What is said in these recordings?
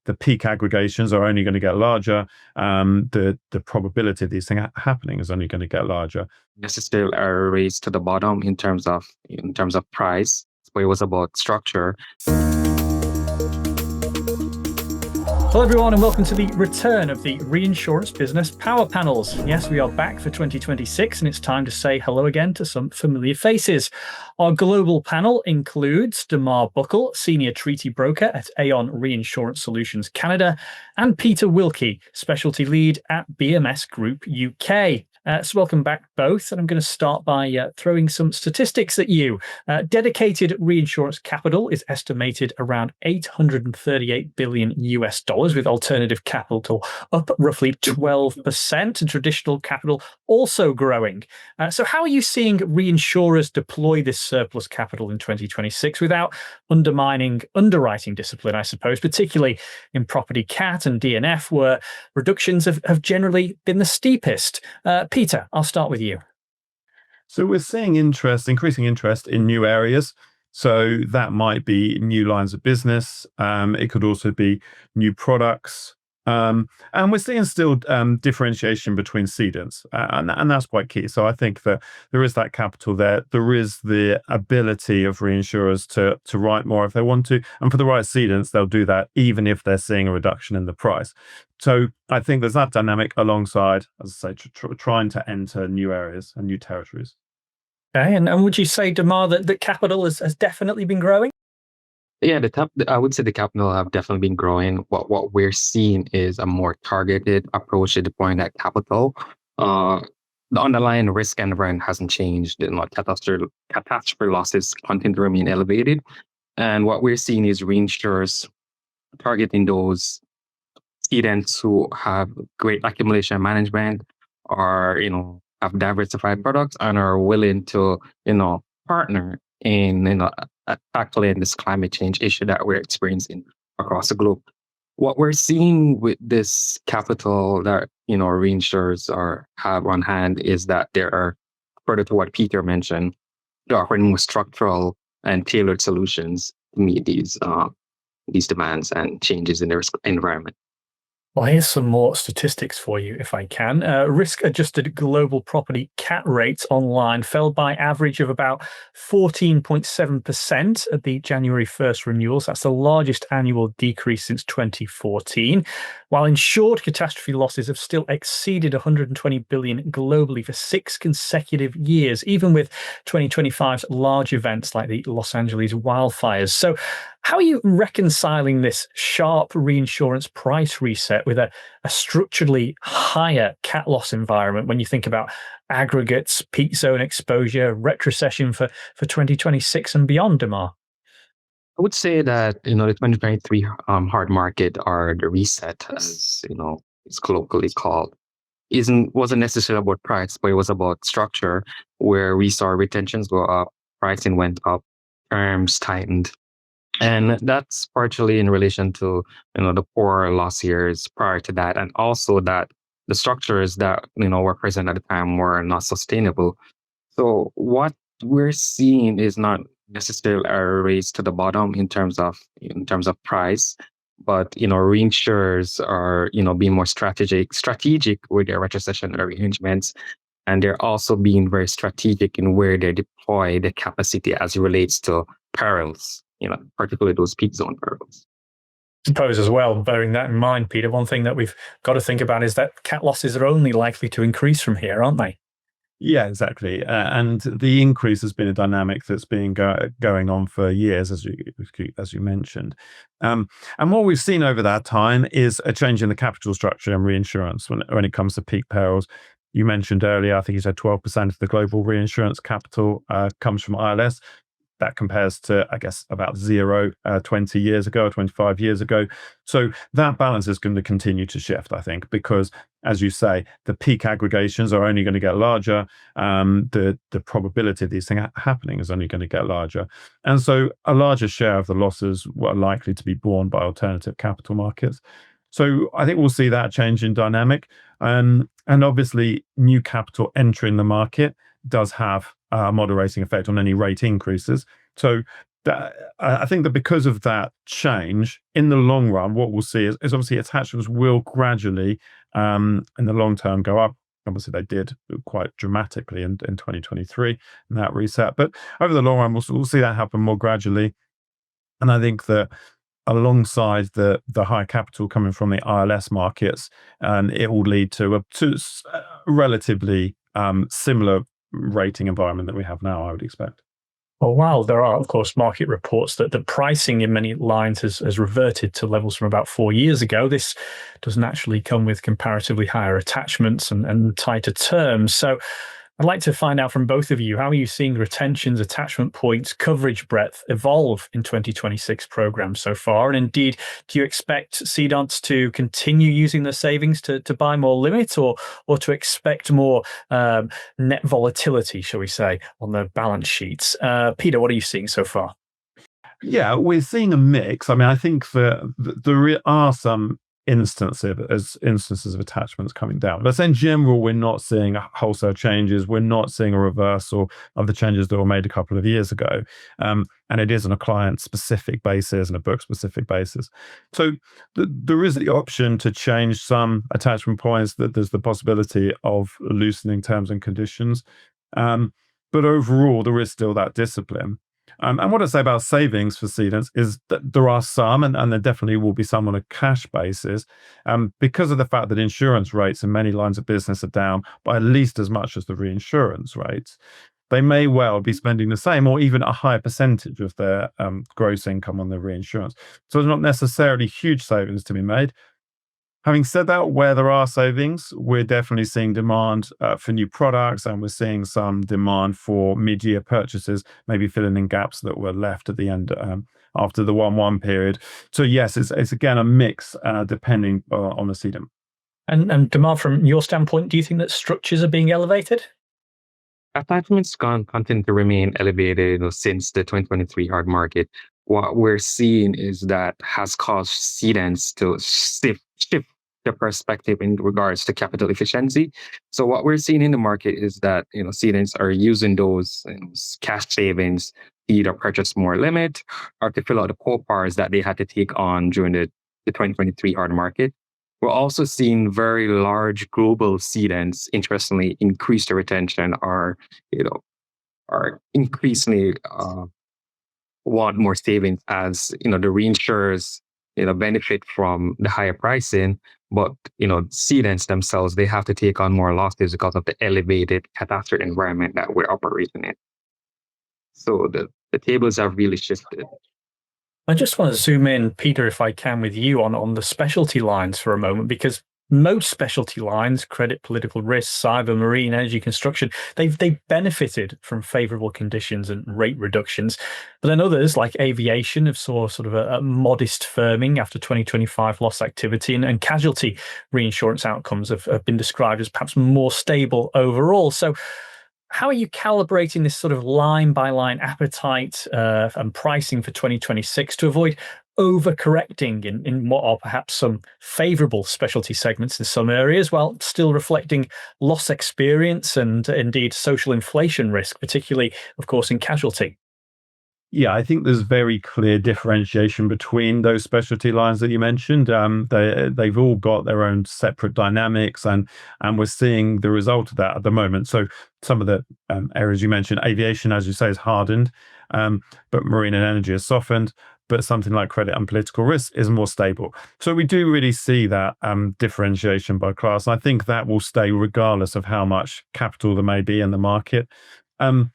the peak aggregations are only going to get larger. The probability of these things happening is only going to get larger. This is still a race to the bottom in terms of price, but it was about structure. Hello everyone and welcome to the return of the reinsurance business power panels. Yes, we are back for 2026 and it's time to say hello again to some familiar faces. Our global panel includes Damar Buckle, Senior Treaty Broker at Aon Reinsurance Solutions Canada, and Peter Wilkie, Specialty Lead at BMS Group UK. So welcome back both, and I'm going to start by throwing some statistics at you. Dedicated reinsurance capital is estimated around $838 billion US, with alternative capital up roughly 12%, and traditional capital also growing. So how are you seeing reinsurers deploy this surplus capital in 2026 without undermining underwriting discipline, I suppose, particularly in property cat and DNF, where reductions have generally been the steepest? Peter, I'll start with you. So we're seeing increasing interest in new areas. So that might be new lines of business. It could also be new products. And we're seeing still differentiation between cedents, and that's quite key. So I think that there is that capital there. There is the ability of reinsurers to write more if they want to. And for the right cedents, they'll do that even if they're seeing a reduction in the price. So I think there's that dynamic alongside, as I say, trying to enter new areas and new territories. Okay, and would you say, Damar, that capital has definitely been growing? Yeah, I would say the capital have definitely been growing. What we're seeing is a more targeted approach to deploying that capital. The underlying risk environment hasn't changed. Catastrophe losses continue to remain elevated, and what we're seeing is reinsurers targeting those cedents who have great accumulation management, or have diversified products and are willing to partner in tackling this climate change issue that we're experiencing across the globe. What we're seeing with this capital that reinsurers have on hand is that there are, further to what Peter mentioned, they're offering more structural and tailored solutions to meet these demands and changes in the risk environment. Well, here's some more statistics for you, if I can. Risk-adjusted global property cat rates online fell by average of about 14.7% at the January 1st renewals. That's the largest annual decrease since 2014, while insured catastrophe losses have still exceeded $120 billion globally for 6 consecutive years, even with 2025's large events like the Los Angeles wildfires. So how are you reconciling this sharp reinsurance price reset with a structurally higher cat loss environment when you think about aggregates, peak zone exposure, retrocession for 2026 and beyond, Damar? I would say that the 2023 hard market, or the reset, as it's colloquially called, wasn't necessarily about price, but it was about structure, where we saw retentions go up, pricing went up, terms tightened. And that's partially in relation to the poor loss years prior to that, and also that the structures that were present at the time were not sustainable. So what we're seeing is not necessarily a race to the bottom in terms of price, but reinsurers are being more strategic with their retrocession arrangements, and they're also being very strategic in where they deploy the capacity as it relates to perils. Particularly those peak zone perils. I suppose as well, bearing that in mind, Peter, one thing that we've got to think about is that cat losses are only likely to increase from here, aren't they? Yeah, exactly. And the increase has been a dynamic that's been going on for years, as you mentioned. And what we've seen over that time is a change in the capital structure and reinsurance when it comes to peak perils. You mentioned earlier, I think you said 12% of the global reinsurance capital comes from ILS. That compares to, I guess, about zero 20 years ago or 25 years ago. So that balance is going to continue to shift, I think, because, as you say, the peak aggregations are only going to get larger. The probability of these things happening is only going to get larger. And so a larger share of the losses were likely to be borne by alternative capital markets. So I think we'll see that change in dynamic. And obviously, new capital entering the market does have a moderating effect on any rate increases. So I think that because of that change, in the long run, what we'll see is obviously attachments will gradually, in the long term, go up. Obviously, they did quite dramatically in 2023 in that reset. But over the long run, we'll see that happen more gradually. And I think that alongside the high capital coming from the ILS markets, it will lead to a relatively similar rating environment that we have now, I would expect. Well, while there are, of course, market reports that the pricing in many lines has reverted to levels from about 4 years ago, this does naturally come with comparatively higher attachments and tighter terms. So I'd like to find out from both of you, how are you seeing retentions, attachment points, coverage breadth evolve in 2026 programs so far? And indeed, do you expect cedants to continue using their savings to buy more limit, or to expect more net volatility, shall we say, on the balance sheets? Peter, what are you seeing so far? Yeah, we're seeing a mix. I mean, I think that there are some instances of attachments coming down. But in general, we're not seeing wholesale changes. We're not seeing a reversal of the changes that were made a couple of years ago. And it is on a client-specific basis and a book-specific basis. So there is the option to change some attachment points, that there's the possibility of loosening terms and conditions. But overall, there is still that discipline. And what I say about savings for cedants is that there are some, and there definitely will be some on a cash basis, because of the fact that insurance rates in many lines of business are down by at least as much as the reinsurance rates. They may well be spending the same or even a higher percentage of their gross income on their reinsurance. So there's not necessarily huge savings to be made. Having said that, where there are savings, we're definitely seeing demand for new products, and we're seeing some demand for mid-year purchases, maybe filling in gaps that were left at the end after the 1/1 period. So yes, it's again a mix depending on the cedant. And Damar, from your standpoint, do you think that structures are being elevated? Attachments continue to remain elevated, since the 2023 hard market. What we're seeing is that has caused cedants to shift the perspective in regards to capital efficiency. So what we're seeing in the market is that cedants are using those cash savings to either purchase more limit or to fill out the co-pars that they had to take on during the 2023 hard market. We're also seeing very large global cedants, interestingly, increase their retention, or increasingly want more savings, as the reinsurers benefit from the higher pricing, but cedants themselves, they have to take on more losses because of the elevated catastrophe environment that we're operating in. So the tables have really shifted. I just want to zoom in, Peter, if I can, with you on the specialty lines for a moment, because most specialty lines, credit, political risk, cyber, marine, energy, construction, they've benefited from favorable conditions and rate reductions. But then others, like aviation, have saw sort of a modest firming after 2025 loss activity, and casualty reinsurance outcomes have been described as perhaps more stable overall. So how are you calibrating this sort of line by line appetite and pricing for 2026 to avoid overcorrecting in what are perhaps some favorable specialty segments in some areas, while still reflecting loss experience and indeed social inflation risk, particularly, of course, in casualty? Yeah, I think there's very clear differentiation between those specialty lines that you mentioned. They've all got their own separate dynamics, and we're seeing the result of that at the moment. So some of the areas you mentioned, aviation, as you say, is hardened, but marine and energy is softened. But something like credit and political risk is more stable. So we do really see that differentiation by class. And I think that will stay regardless of how much capital there may be in the market. And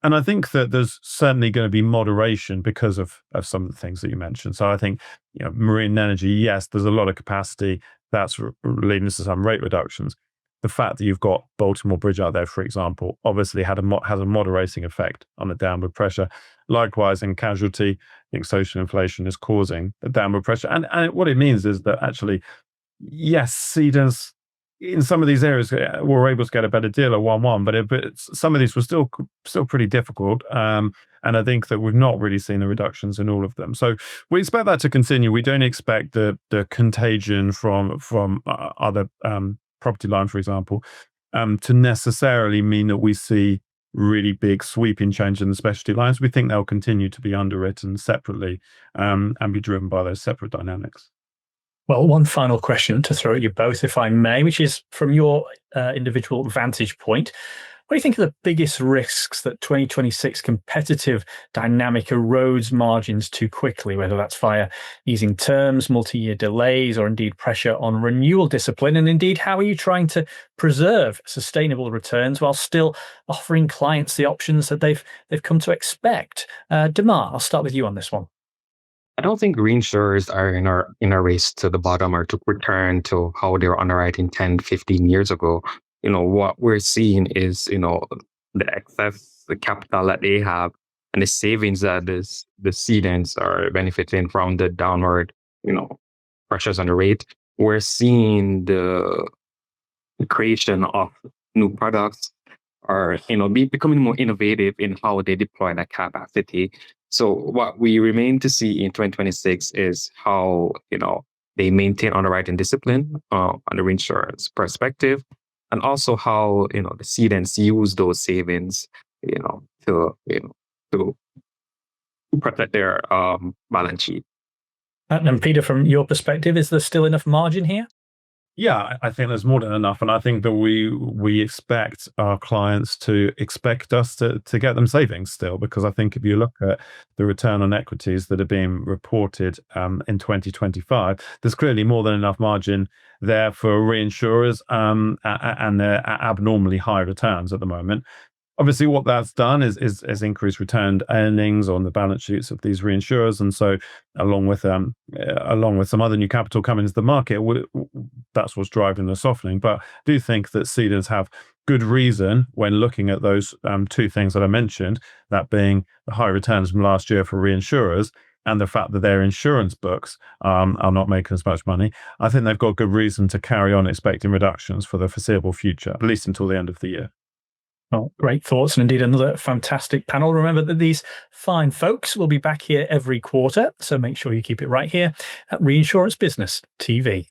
I think that there's certainly going to be moderation because of some of the things that you mentioned. So I think, marine energy, yes, there's a lot of capacity that's leading to some rate reductions. The fact that you've got Baltimore Bridge out there, for example, obviously has a moderating effect on the downward pressure. Likewise, in casualty, I think social inflation is causing the downward pressure. And what it means is that actually, yes, cedants in some of these areas were able to get a better deal at 1/1, but some of these were still pretty difficult. And I think that we've not really seen the reductions in all of them. So we expect that to continue. We don't expect the contagion from other property line, for example, to necessarily mean that we see really big sweeping change in the specialty lines. We think they'll continue to be underwritten separately and be driven by those separate dynamics. Well, one final question to throw at you both, if I may, which is from your individual vantage point. What do you think are the biggest risks that 2026 competitive dynamic erodes margins too quickly, whether that's via easing terms, multi-year delays, or indeed pressure on renewal discipline? And indeed, how are you trying to preserve sustainable returns while still offering clients the options that they've come to expect? Damar, I'll start with you on this one. I don't think reinsurers are in a race to the bottom or to return to how they were underwriting 10, 15 years ago. What we're seeing is, the excess the capital that they have and the savings that the cedents are benefiting from the downward, pressures on the rate. We're seeing the creation of new products or, becoming more innovative in how they deploy that capacity. So what we remain to see in 2026 is how, they maintain underwriting discipline on the reinsurance perspective, and also how, the cedents use those savings, to protect their balance sheet. And Peter, from your perspective, is there still enough margin here? Yeah, I think there's more than enough, and I think that we expect our clients to expect us to get them savings still, because I think if you look at the return on equities that are being reported in 2025, there's clearly more than enough margin there for reinsurers, and they're abnormally high returns at the moment. Obviously, what that's done is increased returned earnings on the balance sheets of these reinsurers, and so along with some other new capital coming into the market, that's what's driving the softening. But I do think that cedents have good reason when looking at those two things that I mentioned, that being the high returns from last year for reinsurers and the fact that their insurance books are not making as much money. I think they've got good reason to carry on expecting reductions for the foreseeable future, at least until the end of the year. Well, great thoughts, and indeed another fantastic panel. Remember that these fine folks will be back here every quarter, so make sure you keep it right here at Reinsurance Business TV.